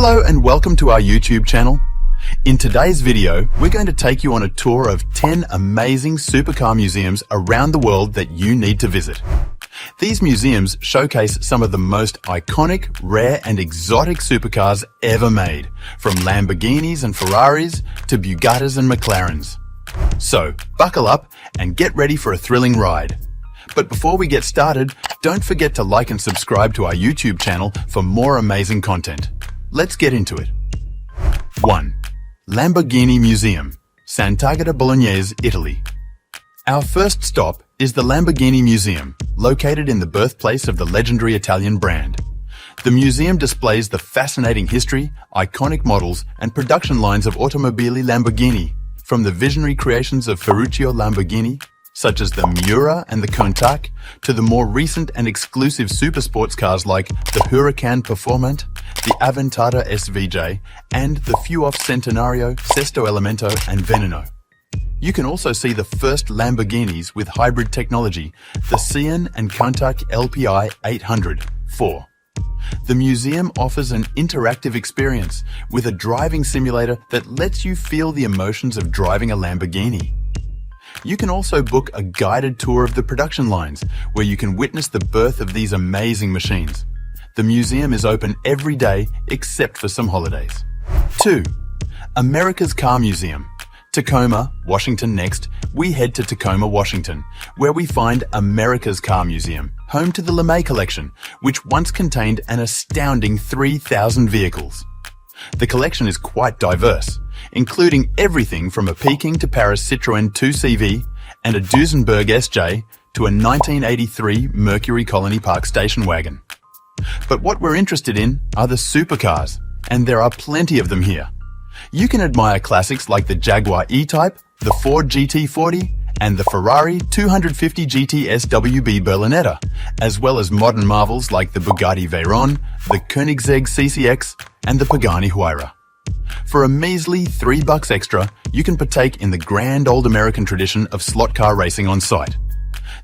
Hello and welcome to our YouTube channel. In today's video, we're going to take you on a tour of 10 amazing supercar museums around the world that you need to visit. These museums showcase some of the most iconic, rare and exotic supercars ever made, from Lamborghinis and Ferraris to Bugattis and McLarens. So, buckle up and get ready for a thrilling ride. But before we get started, don't forget to like and subscribe to our YouTube channel for more amazing content. Let's get into it. 1. Lamborghini Museum, Sant'Agata Bolognese, Italy. Our first stop is the Lamborghini Museum, located in the birthplace of the legendary Italian brand. The museum displays the fascinating history, iconic models, and production lines of Automobili Lamborghini, from the visionary creations of Ferruccio Lamborghini, such as the Miura and the Countach, to the more recent and exclusive supersports cars like the Huracan Performante, the Aventador SVJ, and the Fuoff Centenario, Sesto Elemento, and Veneno. You can also see the first Lamborghinis with hybrid technology, the Cian and Countach LPI 800-4. The museum offers an interactive experience with a driving simulator that lets you feel the emotions of driving a Lamborghini. You can also book a guided tour of the production lines, where you can witness the birth of these amazing machines. The museum is open every day except for some holidays. 2. America's Car Museum, Tacoma, Washington. Next, we head to Tacoma, Washington, where we find America's Car Museum, home to the LeMay collection, which once contained an astounding 3,000 vehicles. The collection is quite diverse, including everything from a Peking to Paris Citroën 2CV and a Duesenberg SJ to a 1983 Mercury Colony Park station wagon. But what we're interested in are the supercars, and there are plenty of them here. You can admire classics like the Jaguar E-Type, the Ford GT40, and the Ferrari 250 GT SWB Berlinetta, as well as modern marvels like the Bugatti Veyron, the Koenigsegg CCX, and the Pagani Huayra. For a measly $3 extra, you can partake in the grand old American tradition of slot car racing on site.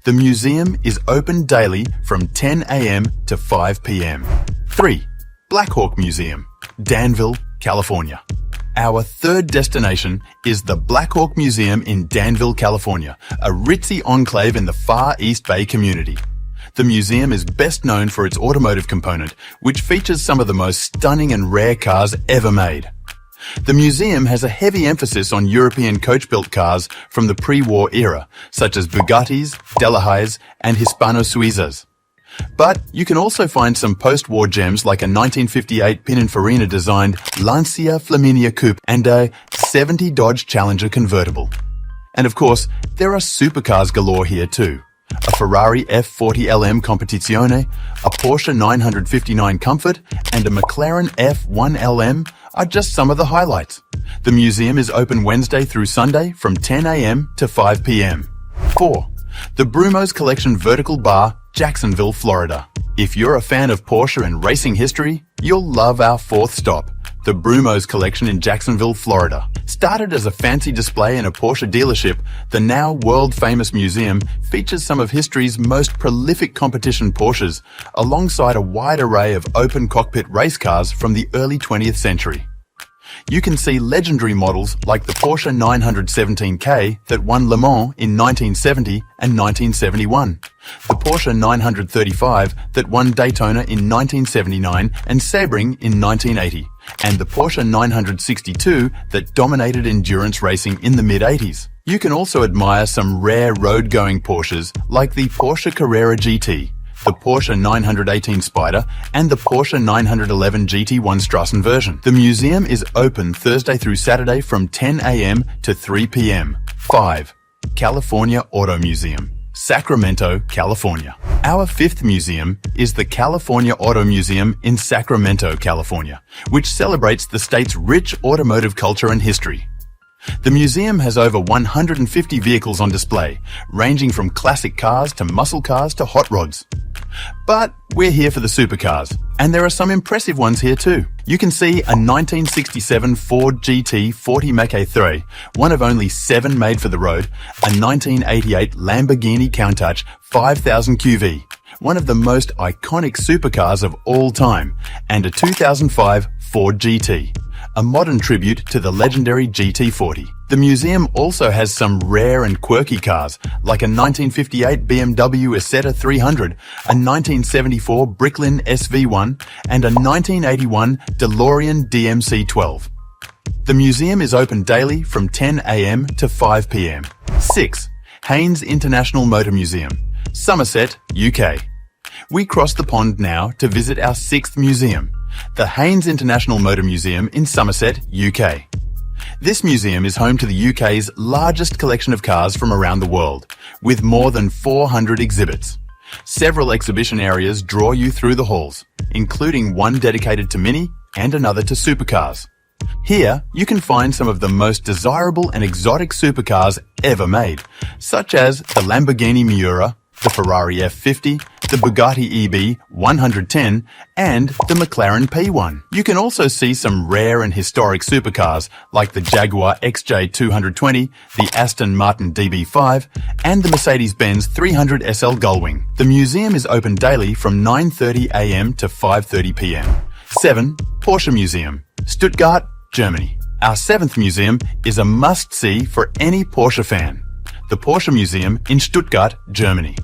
The museum is open daily from 10 a.m. to 5 p.m. 3. Blackhawk Museum, Danville, California. Our third destination is the Blackhawk Museum in Danville, California, a ritzy enclave in the Far East Bay community. The museum is best known for its automotive component, which features some of the most stunning and rare cars ever made. The museum has a heavy emphasis on European coach-built cars from the pre-war era, such as Bugattis, Delahayes, and Hispano-Suizas. But you can also find some post-war gems like a 1958 Pininfarina-designed Lancia Flaminia Coupe and a 70 Dodge Challenger convertible. And of course, there are supercars galore here too. A Ferrari F40 LM Competizione, a Porsche 959 Comfort, and a McLaren F1 LM are just some of the highlights. The museum is open Wednesday through Sunday from 10 a.m. to 5 p.m. 4. The Brumos Collection Vertical Bar, Jacksonville, Florida. If you're a fan of Porsche and racing history, you'll love our fourth stop, the Brumos Collection in Jacksonville, Florida. Started as a fancy display in a Porsche dealership, the now world-famous museum features some of history's most prolific competition Porsches, alongside a wide array of open cockpit race cars from the early 20th century. You can see legendary models like the Porsche 917K that won Le Mans in 1970 and 1971, the Porsche 935 that won Daytona in 1979 and Sebring in 1980, and the Porsche 962 that dominated endurance racing in the mid-80s. You can also admire some rare road-going Porsches like the Porsche Carrera GT, the Porsche 918 Spider, and the Porsche 911 GT1 Strassen version. The museum is open Thursday through Saturday from 10 a.m. to 3 p.m. 5. California Auto Museum, Sacramento, California. Our fifth museum is the California Auto Museum in Sacramento, California, which celebrates the state's rich automotive culture and history. The museum has over 150 vehicles on display, ranging from classic cars to muscle cars to hot rods. But we're here for the supercars, and there are some impressive ones here too. You can see a 1967 Ford GT 40 Mach-E, one of only 7 made for the road, a 1988 Lamborghini Countach 5000 QV, one of the most iconic supercars of all time, and a 2005 Ford GT, a modern tribute to the legendary GT40. The museum also has some rare and quirky cars, like a 1958 BMW Isetta 300, a 1974 Bricklin SV1, and a 1981 DeLorean DMC-12. The museum is open daily from 10 a.m. to 5 p.m. 6. Haynes International Motor Museum, Somerset, UK. We cross the pond now to visit our 6th museum, the Haynes International Motor Museum in Somerset, UK. This museum is home to the UK's largest collection of cars from around the world, with more than 400 exhibits. Several exhibition areas draw you through the halls, including one dedicated to Mini and another to supercars. Here, you can find some of the most desirable and exotic supercars ever made, such as the Lamborghini Miura, the Ferrari F50, the Bugatti EB 110, and the McLaren P1. You can also see some rare and historic supercars like the Jaguar XJ220, the Aston Martin DB5, and the Mercedes-Benz 300 SL Gullwing. The museum is open daily from 9:30 a.m. to 5:30 p.m. 7. Porsche Museum, Stuttgart, Germany. Our 7th museum is a must-see for any Porsche fan, the Porsche Museum in Stuttgart, Germany.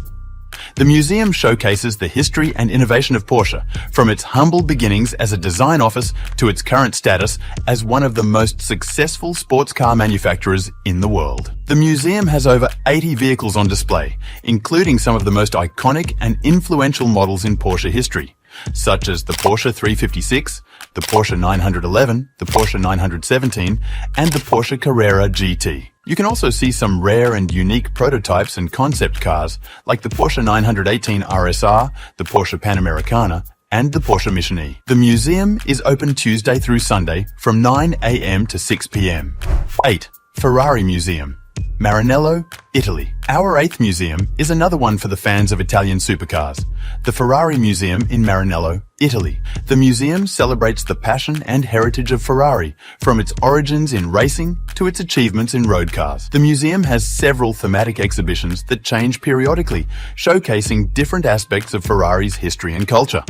The museum showcases the history and innovation of Porsche, from its humble beginnings as a design office to its current status as one of the most successful sports car manufacturers in the world. The museum has over 80 vehicles on display, including some of the most iconic and influential models in Porsche history, such as the Porsche 356, the Porsche 911, the Porsche 917, and the Porsche Carrera GT. You can also see some rare and unique prototypes and concept cars like the Porsche 918 RSR, the Porsche Panamericana, and the Porsche Mission E. The museum is open Tuesday through Sunday from 9 a.m. to 6 p.m. 8. Ferrari Museum, Marinello, Italy. Our 8th museum is another one for the fans of Italian supercars, the Ferrari Museum in Marinello, Italy. The museum celebrates the passion and heritage of Ferrari, from its origins in racing to its achievements in road cars. The museum has several thematic exhibitions that change periodically, showcasing different aspects of Ferrari's history and culture.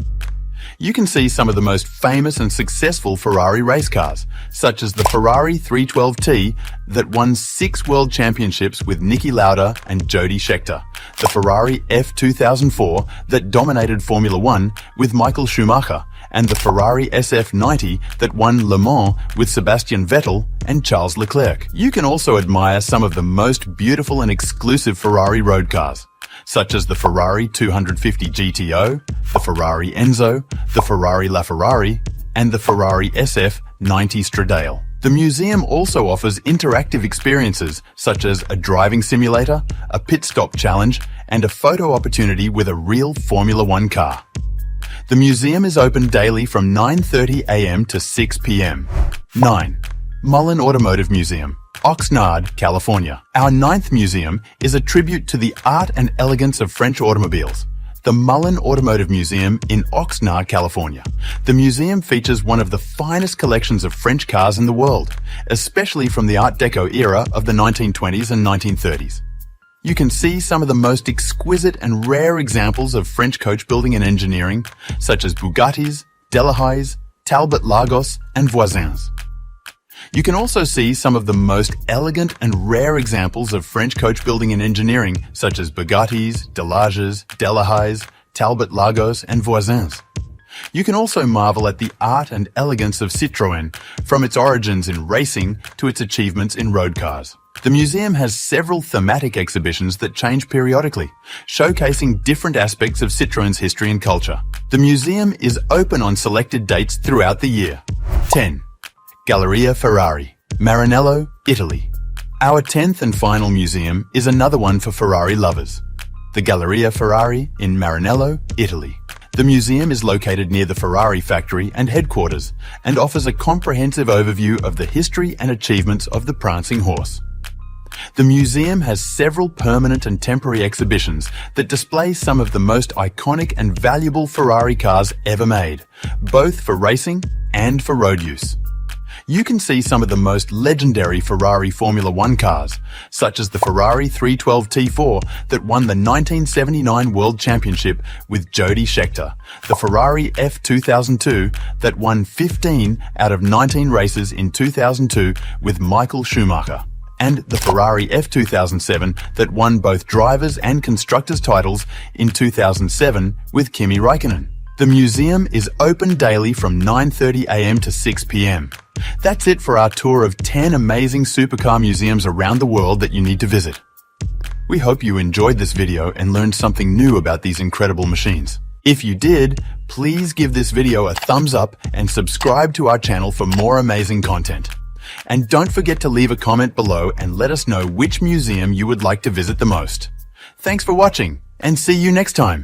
You can see some of the most famous and successful Ferrari race cars, such as the Ferrari 312T that won 6 world championships with Niki Lauda and Jody Scheckter, the Ferrari F2004 that dominated Formula One with Michael Schumacher, and the Ferrari SF90 that won Le Mans with Sebastian Vettel and Charles Leclerc. You can also admire some of the most beautiful and exclusive Ferrari road cars, such as the Ferrari 250 GTO, the Ferrari Enzo, the Ferrari LaFerrari, and the Ferrari SF90 Stradale. The museum also offers interactive experiences such as a driving simulator, a pit stop challenge, and a photo opportunity with a real Formula One car. The museum is open daily from 9:30 a.m. to 6 p.m. 9. Mullen Automotive Museum, Oxnard, California. Our 9th museum is a tribute to the art and elegance of French automobiles, the Mullen Automotive Museum in Oxnard, California. The museum features one of the finest collections of French cars in the world, especially from the Art Deco era of the 1920s and 1930s. You can see some of the most exquisite and rare examples of French coach building and engineering, such as Bugattis, Delahaies, Talbot Lagos, and Voisins. You can also see some of the most elegant and rare examples of French coach building and engineering, such as Bugattis, Delages, Delahaies, Talbot Lagos, and Voisins. You can also marvel at the art and elegance of Citroën, from its origins in racing to its achievements in road cars. The museum has several thematic exhibitions that change periodically, showcasing different aspects of Citroën's history and culture. The museum is open on selected dates throughout the year. 10. Galleria Ferrari, Marinello, Italy. Our 10th and final museum is another one for Ferrari lovers, the Galleria Ferrari in Marinello, Italy. The museum is located near the Ferrari factory and headquarters and offers a comprehensive overview of the history and achievements of the prancing horse. The museum has several permanent and temporary exhibitions that display some of the most iconic and valuable Ferrari cars ever made, both for racing and for road use. You can see some of the most legendary Ferrari Formula One cars, such as the Ferrari 312 T4 that won the 1979 World Championship with Jody Scheckter, the Ferrari F2002 that won 15 out of 19 races in 2002 with Michael Schumacher, and the Ferrari F2007 that won both drivers and constructors titles in 2007 with Kimi Räikkönen. The museum is open daily from 9:30 a.m. to 6 p.m. That's it for our tour of 10 amazing supercar museums around the world that you need to visit. We hope you enjoyed this video and learned something new about these incredible machines. If you did, please give this video a thumbs up and subscribe to our channel for more amazing content. And don't forget to leave a comment below and let us know which museum you would like to visit the most. Thanks for watching, and see you next time.